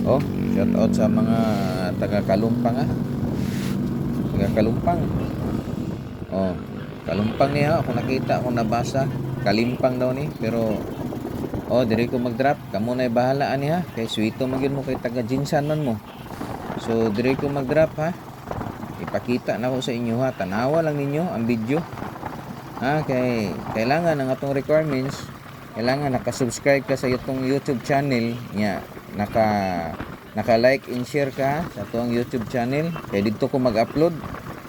Oh, shout out sa mga taga Kalumpang Taga Kalumpang. Oh, Kalumpang niya ako nakita, ako nabasa. Kalimpang daw ni, pero diri ko mag-drop. Kamo na bahalaan niya. Kay sweeto magyud mo kay taga Jinsan man mo. So diri ko mag-drop ha. Ipakita na ko sa inyo ha. Tanawa lang ninyo ang video. Kay kailangan ang atong requirements, kailangan naka-subscribe ka sa itong YouTube channel niya, naka-like and share ka sa atong YouTube channel kay dito ko mag-upload.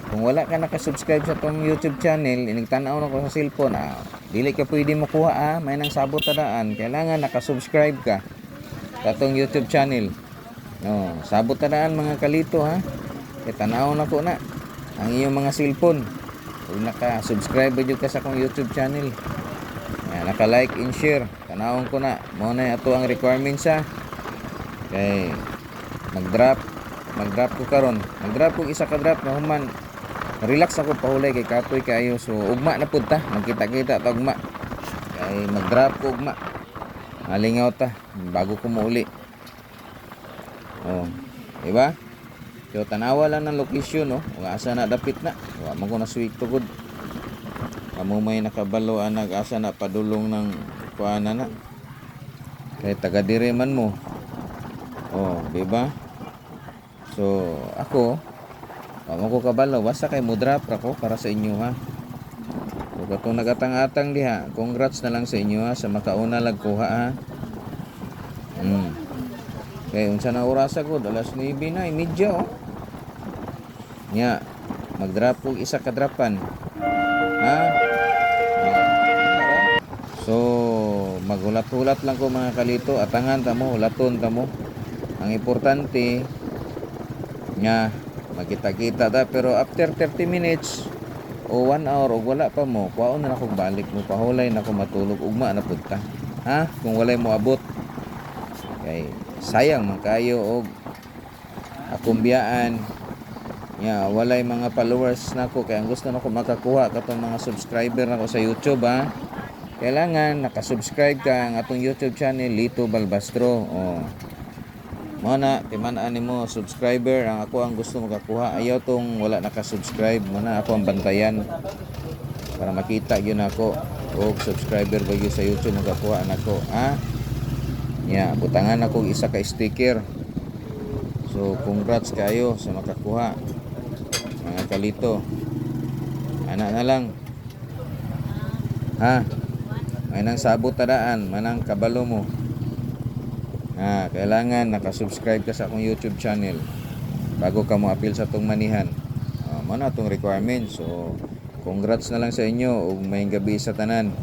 Kung wala ka naka-subscribe sa atong YouTube channel, inigtanaw na ko sa cellphone, dili ka pwede makuha may nang sabot tadaan. Kailangan naka-subscribe ka sa atong YouTube channel. Sabot tadaan mga kalito ha. Kay tanaw na ko na ang iyong mga cellphone. Kung naka-subscribe ba ka sa akong YouTube channel, naka-like and share, tanawon ko na mo na ato ang requirements kay mag-drop ko karon. Mag-drop ko isa ka drop na human relax ako pahulay kay kapoy kayo. So ugma na pud ta, magkita-kita ta ugma. Kay mag-drop ko ugma. Malingaw ta bago ko muuli. Diba? So tanawa lang ng location kung asa na dapit na. Wa man ko na sweet to good. Amo may nakabalo nag-asa na padulong ng kuana na. Kay taga dire man mo. Di ba? So ako wa man ko kabalo basta kay mo-drop ra ko para sa inyo ha. So katong nagatang-atang diha, congrats na lang sa inyo sa makauna lag kuha ha. Kay unsa na oras ko, alas 9 na, medyo nya mag-drop ko isa ka dropan so maghulat-hulat lang ko mga kalito, atangan ta mo, hulaton ta mo. Ang importante nya magkita-kita ta, pero after 30 minutes o 1 hour o wala pa mo, kuwaon na akong balik mo, pahulay na ako matulog, ugma na pud ta kung walay mo abot. Kay sayang man kayo og akong biyaan walay mga followers nako. Kaya ang gusto nako makakuha katong mga subscriber nako sa YouTube kailangan naka-subscribe ka ang atong YouTube channel Lito Balbastro. Mo na timan-an nimo subscriber ang ako ang gusto makakuha. Ayaw tong wala naka-subscribe, mo na ako ang bantayan para makita gyud nako og subscriber ba gyud sa YouTube makakuha nako butangan ako isa ka sticker. So congrats kayo sa makakuha mga kalito. Ana na lang may nang sabot tadaan, manang kabalo mo kailangan nakasubscribe ka sa akong YouTube channel bago ka mo appeal sa tong manihan. Mo na tong requirements. So congrats na lang sa inyo ug may gabi sa tanan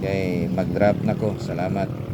kay mag-drop na ko. Salamat.